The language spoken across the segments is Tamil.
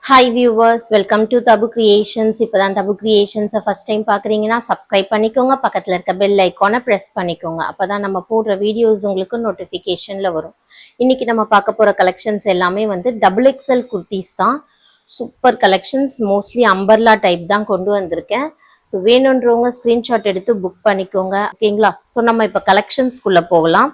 Hi viewers, welcome to Tabu Creations. இப்பதான் Tabu Creations first time பார்க்குறீங்கன்னா subscribe பண்ணிக்கோங்க, பக்கத்துல இருக்க bell icon press பண்ணிக்கோங்க. அப்பதான் நம்ம போடுற வீடியோஸ் உங்களுக்கு நோட்டிஃபிகேஷன்ல வரும். இன்னைக்கு நம்ம பார்க்க போற கலெக்ஷன்ஸ் எல்லாமே வந்து டபுள் எக்ஸல் குர்த்திஸ் தான். Super collections, mostly umbrella type தான் கொண்டு வந்திருக்கேன். ஸோ வேணுன்றவங்க ஸ்க்ரீன்ஷாட் எடுத்து புக் பண்ணிக்கோங்க, ஓகேங்களா? ஸோ நம்ம இப்போ கலெக்ஷன்ஸ்குள்ளே போகலாம்.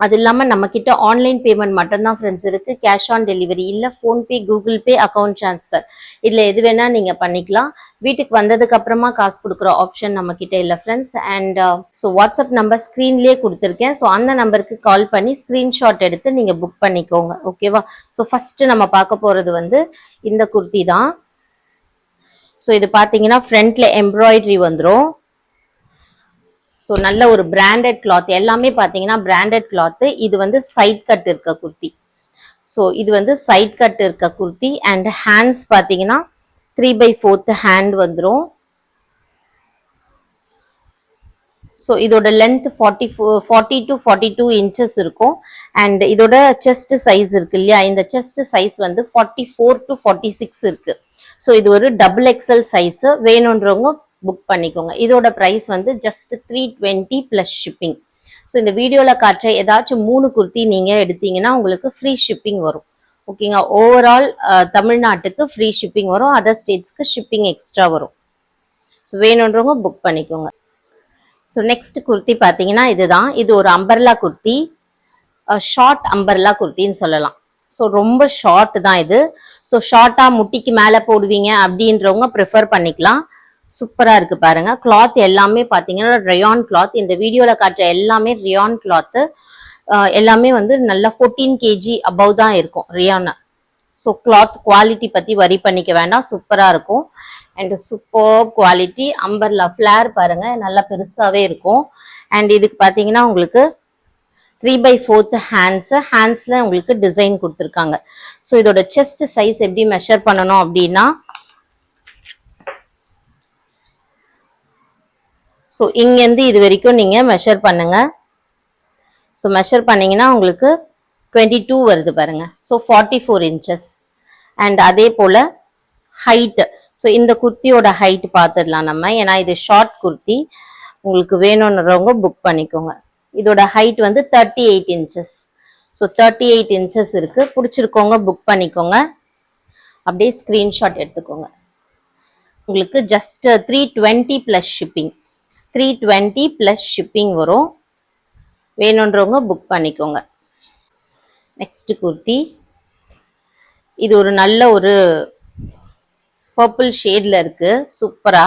அது இல்லாமல் நம்மக்கிட்ட ஆன்லைன் பேமெண்ட் மட்டும்தான் ஃப்ரெண்ட்ஸ் இருக்குது. கேஷ் ஆன் டெலிவரி இல்லை, PhonePe, Google Pay, account transfer இதில் எது வேணால் நீங்கள் பண்ணிக்கலாம். வீட்டுக்கு வந்ததுக்கு அப்புறமா காசு கொடுக்குற ஆப்ஷன் நம்மக்கிட்ட இல்லை friends. And so WhatsApp number ஸ்க்ரீன்லேயே கொடுத்துருக்கேன். ஸோ அந்த நம்பருக்கு கால் பண்ணி ஸ்க்ரீன்ஷாட் எடுத்து நீங்கள் புக் பண்ணிக்கோங்க, ஓகேவா? ஸோ ஃபஸ்ட்டு நம்ம பார்க்க போகிறது வந்து இந்த குர்த்தி தான். ஸோ இது பார்த்தீங்கன்னா ஃப்ரண்ட்ல எம்ப்ராய்டரி வந்துடும். ஸோ நல்ல ஒரு பிராண்டட் கிளாத், எல்லாமே பார்த்தீங்கன்னா பிராண்டட் கிளாத்து. இது வந்து சைட் கட் இருக்க குர்த்தி. ஸோ இது வந்து சைட் கட் இருக்க குர்த்தி. அண்ட் ஹேண்ட்ஸ் பார்த்தீங்கன்னா 3/4 ஹேண்ட் வந்துடும். ஸோ இதோட லென்த் 40 to 42 இன்ச்சஸ் இருக்கும். அண்ட் இதோட செஸ்ட் சைஸ் இருக்கு இல்லையா, இந்த செஸ்ட் சைஸ் வந்து 44 to 46 இருக்கு. ஸோ இது ஒரு டபுள் எக்ஸல் சைஸ். வேணுன்றவங்க புக் பண்ணிக்கோங்க. இதோட ப்ரைஸ் வந்து ஜஸ்ட் 320 ப்ளஸ் ஷிப்பிங். ஸோ இந்த வீடியோவில் காட்டுற ஏதாச்சும் 3 குர்த்தி நீங்கள் எடுத்தீங்கன்னா உங்களுக்கு ஃப்ரீ ஷிப்பிங் வரும், ஓகேங்க? ஓவரால் தமிழ்நாட்டுக்கு ஃப்ரீ ஷிப்பிங் வரும், அதர் ஸ்டேட்ஸ்க்கு ஷிப்பிங் எக்ஸ்ட்ரா வரும். ஸோ வேணுன்றவங்க புக் பண்ணிக்கோங்க. ஸோ நெக்ஸ்ட் குர்த்தி பார்த்தீங்கன்னா இதுதான். இது ஒரு அம்பர்லா குர்த்தி, ஷார்ட் அம்பர்லா குர்த்தின்னு சொல்லலாம். ஸோ ரொம்ப ஷார்ட் தான் இது. ஸோ ஷார்ட்டாக முட்டிக்கு மேலே போடுவீங்க அப்படின்றவங்க ப்ரிஃபர் பண்ணிக்கலாம். சூப்பராக இருக்குது பாருங்க. கிளாத் எல்லாமே பார்த்தீங்கன்னா ரயான் கிளாத். இந்த வீடியோவில் காட்டுற எல்லாமே ரியான் கிளாத்து. எல்லாமே வந்து நல்லா 14 kg அபவ் தான் இருக்கும் ரியான். ஸோ கிளாத் குவாலிட்டி பற்றி வரி பண்ணிக்க வேண்டாம், சூப்பராக இருக்கும். And super quality. Umbrella flare பாருங்க, நல்லா பெருசாகவே இருக்கும். அண்ட் இதுக்கு பார்த்தீங்கன்னா உங்களுக்கு 3/4 ஹேண்ட்ஸில் உங்களுக்கு டிசைன் கொடுத்துருக்காங்க. ஸோ இதோட செஸ்ட் சைஸ் எப்படி மெஷர் பண்ணணும் அப்படின்னா, ஸோ இங்கேருந்து இது வரைக்கும் நீங்கள் மெஷர் பண்ணுங்க. ஸோ மெஷர் பண்ணிங்கன்னா உங்களுக்கு 22 வருது பாருங்க. So 44 inches. அண்ட் அதே போல் ஹைட்டு. ஸோ இந்த குர்த்தியோட ஹைட் பார்த்துடலாம் நம்ம, ஏன்னா இது ஷார்ட் குர்த்தி. உங்களுக்கு வேணுன்றவங்க புக் பண்ணிக்கோங்க. இதோட ஹைட் வந்து 38 இன்ச்சஸ். ஸோ 38 இன்ச்சஸ் இருக்குது. பிடிச்சிருக்கோங்க புக் பண்ணிக்கோங்க. அப்படியே ஸ்க்ரீன்ஷாட் எடுத்துக்கோங்க. உங்களுக்கு just 320 plus shipping. 320 plus shipping வரும். வேணுன்றவங்க புக் பண்ணிக்கோங்க. நெக்ஸ்ட் குர்த்தி, இது ஒரு நல்ல ஒரு பர்பிள் ஷேட்ல இருக்கு, சூப்பரா.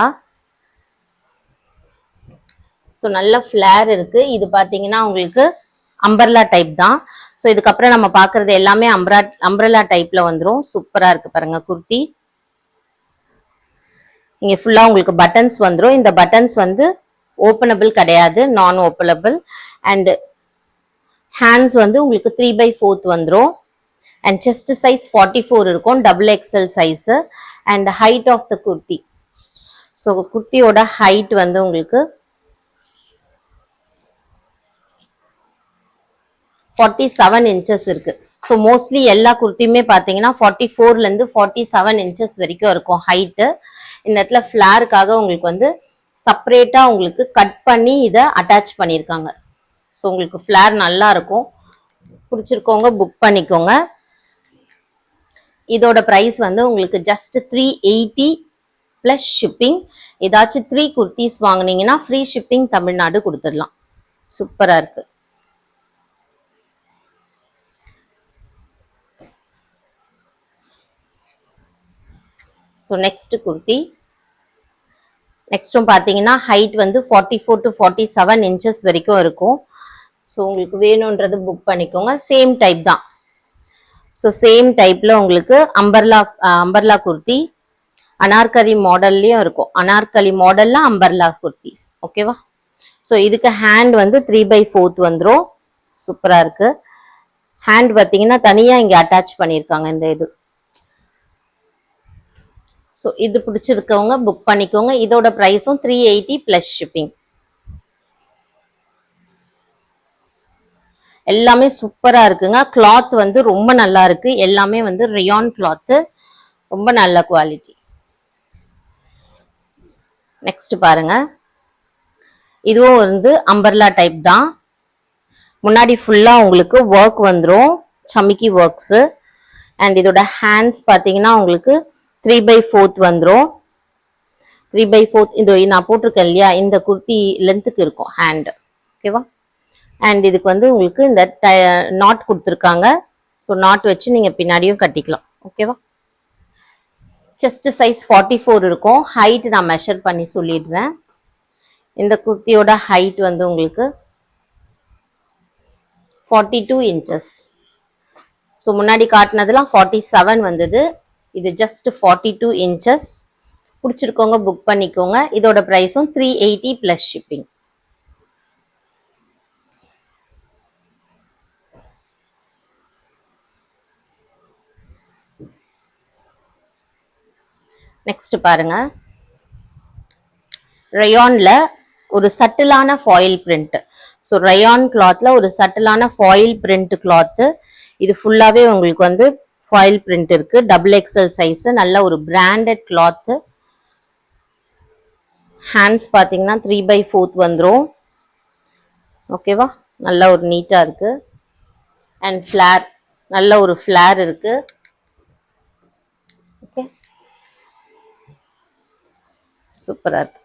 ஸோ நல்ல ஃப்ளேர் இருக்கு. இது பார்த்தீங்கன்னா உங்களுக்கு அம்பர்லா டைப் தான். ஸோ இதுக்கப்புறம் நம்ம பார்க்கறது எல்லாமே அம்பர்லா டைப்ல வந்துடும். சூப்பரா இருக்கு பாருங்க குர்த்தி. இங்கே ஃபுல்லாக உங்களுக்கு பட்டன்ஸ் வந்துடும். இந்த பட்டன்ஸ் வந்து ஓப்பனபிள் கிடையாது, நான் ஓப்பனபிள். அண்ட் ஹேண்ட்ஸ் வந்து உங்களுக்கு 3/4 வந்துடும். அண்ட் செஸ்ட் சைஸ் 44 இருக்கும், double XL size. And height of the kurti, so குர்த்தியோட ஹைட் வந்து உங்களுக்கு 47 இன்ச்சஸ் இருக்கு. ஸோ மோஸ்ட்லி எல்லா குர்த்தியுமே பார்த்தீங்கன்னா 44லேருந்து 47 இன்ச்சஸ் வரைக்கும் இருக்கும் ஹைட்டு. இந்த இடத்துல ஃப்ளேருக்காக உங்களுக்கு வந்து செப்பரேட்டாக உங்களுக்கு கட் பண்ணி இதை அட்டாச் பண்ணியிருக்காங்க. ஸோ உங்களுக்கு ஃப்ளேர் நல்லா இருக்கும். பிடிச்சிருக்கோங்க புக் பண்ணிக்கோங்க. இதோட ப்ரைஸ் வந்து உங்களுக்கு ஜஸ்ட் 380 ப்ளஸ் ஷிப்பிங். ஏதாச்சும் 3 குர்த்திஸ் வாங்கினீங்கன்னா ஃப்ரீ ஷிப்பிங் தமிழ்நாடு கொடுத்துடலாம். சூப்பராக இருக்கு. ஸோ நெக்ஸ்ட் குர்த்தி, நெக்ஸ்ட்டும் பார்த்தீங்கன்னா ஹைட் வந்து 44 to 47 இன்ச்சஸ் வரைக்கும் இருக்கும். ஸோ உங்களுக்கு வேணுன்றது புக் பண்ணிக்கோங்க. சேம் டைப் தான். ஸோ சேம் டைப்பில் உங்களுக்கு அம்பர்லா குர்த்தி அனார்கலி மாடல்லையும் இருக்கும். அனார்கலி மாடலில் அம்பர்லா குர்த்திஸ், ஓகேவா? ஸோ இதுக்கு ஹேண்ட் வந்து 3/4 வந்துடும். சூப்பராக இருக்கு. ஹேண்ட் பார்த்தீங்கன்னா தனியாக இங்கே அட்டாச் பண்ணியிருக்காங்க இந்த இது. ஸோ இது பிடிச்சிருக்கவங்க புக் பண்ணிக்கோங்க. இதோட ப்ரைஸும் 380 ப்ளஸ் ஷிப்பிங். எல்லாமே சூப்பராக இருக்குங்க. கிளாத் வந்து ரொம்ப நல்லா இருக்கு. எல்லாமே வந்து ரியான் கிளாத்து. ரொம்ப நல்ல குவாலிட்டி. நெக்ஸ்ட் பாருங்க, இதுவும் வந்து அம்பர்லா டைப் தான். முன்னாடி ஃபுல்லா உங்களுக்கு ஒர்க் வந்துடும், சமிக்கி ஒர்க்ஸ். அண்ட் இதோட ஹேண்ட்ஸ் பார்த்தீங்கன்னா உங்களுக்கு 3/4 வந்துடும். 3/4 இந்த நான் போட்டிருக்கேன் இல்லையா, இந்த குர்த்தி லென்த்துக்கு இருக்கும் ஹேண்ட். ஓகேவா? அண்ட் இதுக்கு வந்து உங்களுக்கு இந்த நாட் கொடுத்துருக்காங்க. ஸோ நாட் வச்சு நீங்க பின்னாடியும் கட்டிக்கலாம். ஓகேவா? செஸ்ட் சைஸ் 44 இருக்கும். ஹைட் நான் மெஷர் பண்ணி சொல்லிடுறேன். இந்த குர்த்தியோட ஹைட் வந்து உங்களுக்கு 42 inches. ஸோ முன்னாடி காட்டினதுலாம் 47 வந்தது, இது ஜஸ்ட் 42 inches. பிடிச்சிருக்கோங்க புக் பண்ணிக்கோங்க. இதோட ப்ரைஸும் 380 ப்ளஸ் ஷிப்பிங். நெக்ஸ்ட் பாருங்க, ரயான்ல ஒரு சட்டிலான ஃபாயில் பிரிண்ட். ஸோ ரயான் கிளாத்ல ஒரு சட்டிலான ஃபாயில் பிரிண்ட் கிளாத். இது ஃபுல்லாவே உங்களுக்கு வந்து ஃபாயில் பிரிண்ட் இருக்கு. XXL சைஸ், நல்ல ஒரு பிராண்டட் கிளாத். ஹேண்ட்ஸ் பார்த்தீங்கன்னா 3/4 வந்துடும். ஓகேவா? நல்ல ஒரு நீட்டா இருக்கு. அண்ட் ஃபிளார், நல்ல ஒரு ஃபிளார் இருக்கு. ஓகே, சூப்பரா இருக்கு.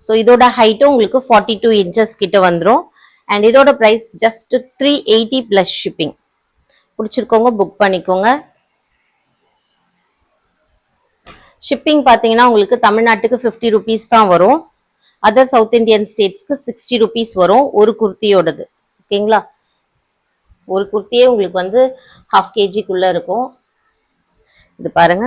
ஸோ இதோட ஹைட்டும் உங்களுக்கு 42 inches கிட்ட வந்துடும். அண்ட் இதோட ப்ரைஸ் ஜஸ்ட் 380 ப்ளஸ் ஷிப்பிங். பிடிச்சிருக்கோங்க புக் பண்ணிக்கோங்க. ஷிப்பிங் பார்த்தீங்கன்னா உங்களுக்கு தமிழ்நாட்டுக்கு 50 rupees தான் வரும். அதர் சவுத் இந்தியன் ஸ்டேட்ஸ்க்கு 60 rupees வரும் ஒரு குர்த்தியோடது. ஓகேங்களா? ஒரு குர்த்தியே உங்களுக்கு வந்து 1/2 kgக்குள்ள இருக்கும். இது பாருங்க.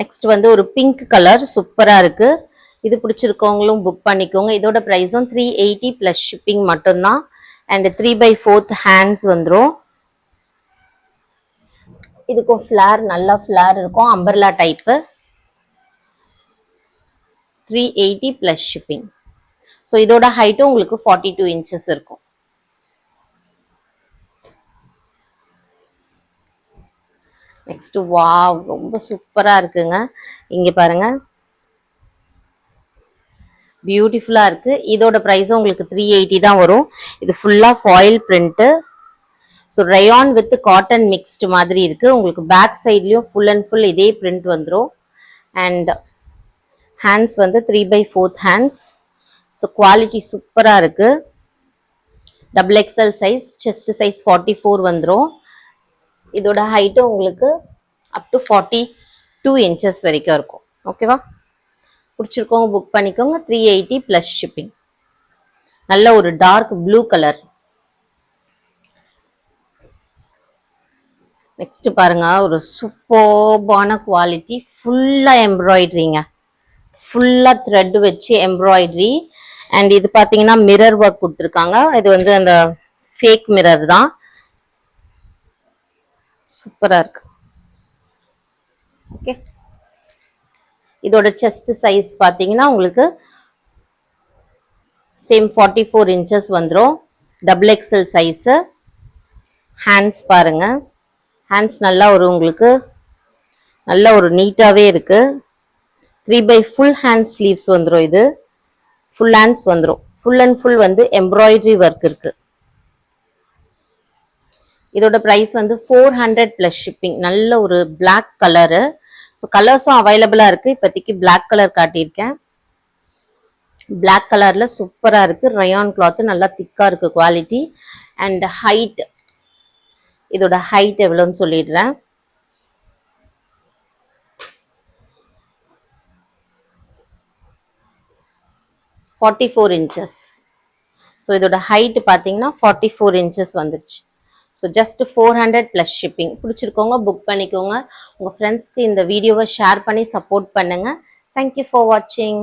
நெக்ஸ்ட் வந்து ஒரு பிங்க் கலர் சூப்பரா இருக்கு. இது பிடிச்சிருக்கவங்களும் புக் பண்ணிக்கோங்க. இதோட ப்ரைஸும் 380 ப்ளஸ் ஷிப்பிங் மட்டும்தான். அண்ட் 3/4 ஹேண்ட்ஸ் வந்துடும். இதுக்கும் ஃபிளார், நல்ல ஃபிளார் இருக்கும், umbrella type. 380 plus shipping. So இதோட ஹைட்டும் உங்களுக்கு 42 inches இருக்கும். நெக்ஸ்ட் வாவ், ரொம்ப சூப்பரா இருக்குங்க. இங்க பாருங்க, பியூட்டிஃபுல்லா இருக்கு. இதோட ப்ரைஸும் உங்களுக்கு 380 தான் வரும். இது ஃபுல்லா foil print. So rayon with cotton mixed மாதிரி இருக்கு. உங்களுக்கு பேக் சைட்லயும் ஃபுல் அண்ட் ஃபுல் இதே பிரிண்ட் வந்துடும். அண்ட் ஹேண்ட்ஸ் வந்து 3/4 ஹேண்ட்ஸ். ஸோ குவாலிட்டி சூப்பரா இருக்கு. XXL சைஸ், செஸ்ட் சைஸ் 44 வந்துடும். இதோட ஹைட்டும் உங்களுக்கு அப் டு 42 inches வரைக்கும் இருக்கும். ஓகேவா? பிடிச்சிருக்கோங்க புக் பண்ணிக்கோங்க. 380 ப்ளஸ் ஷிப்பிங். நல்ல ஒரு டார்க் ப்ளூ கலர். நெக்ஸ்ட் பாருங்க, ஒரு சூப்பர்பான குவாலிட்டி, ஃபுல்லா எம்ப்ராய்டரிங்க, ஃபுல்லா த்ரெட் வச்சு எம்ப்ராய்டரி. அண்ட் இது பாத்தீங்கன்னா மிரர் ஒர்க் கொடுத்துருக்காங்க. இது வந்து அந்த ஃபேக் மிரர் தான். சூப்பரா இருக்கு. ஓகே, இதோட செஸ்ட் சைஸ் பாத்தீங்கன்னா உங்களுக்கு சேம் 44 inches வந்துடும். XXL size. ஹேண்ட்ஸ் பாருங்க, ஹேண்ட்ஸ் நல்லா ஒரு உங்களுக்கு நல்ல ஒரு நீட்டாவே இருக்கு. 3/full ஹேண்ட் ஸ்லீவ்ஸ் வந்துடும். இது ஃபுல் ஹேண்ட்ஸ் வந்துடும். ஃபுல் அண்ட் ஃபுல் வந்து எம்ப்ராய்டரி ஒர்க் இருக்கு. இதோட ப்ரைஸ் வந்து 400 ப்ளஸ் ஷிப்பிங். நல்ல ஒரு பிளாக் கலரு. ஸோ கலர்ஸும் அவைலபிளா இருக்கு. இப்போதைக்கு பிளாக் கலர் காட்டியிருக்கேன். பிளாக் கலர்ல சூப்பரா இருக்கு. ரயான் கிளாத் நல்லா திக்கா இருக்கு குவாலிட்டி. அண்ட் ஹைட், இதோட ஹைட் எவ்வளோன்னு சொல்லிடுறேன். 44 inches. ஸோ இதோட ஹைட் பார்த்தீங்கன்னா 44 inches வந்துருச்சு. So just 400 plus shipping. பிடிச்சிருக்கோங்க புக் பண்ணிக்கோங்க. உங்கள் ஃப்ரெண்ட்ஸ்க்கு இந்த வீடியோவை ஷேர் பண்ணி சப்போர்ட் பண்ணுங்க. தேங்க்யூ ஃபார் வாட்சிங்.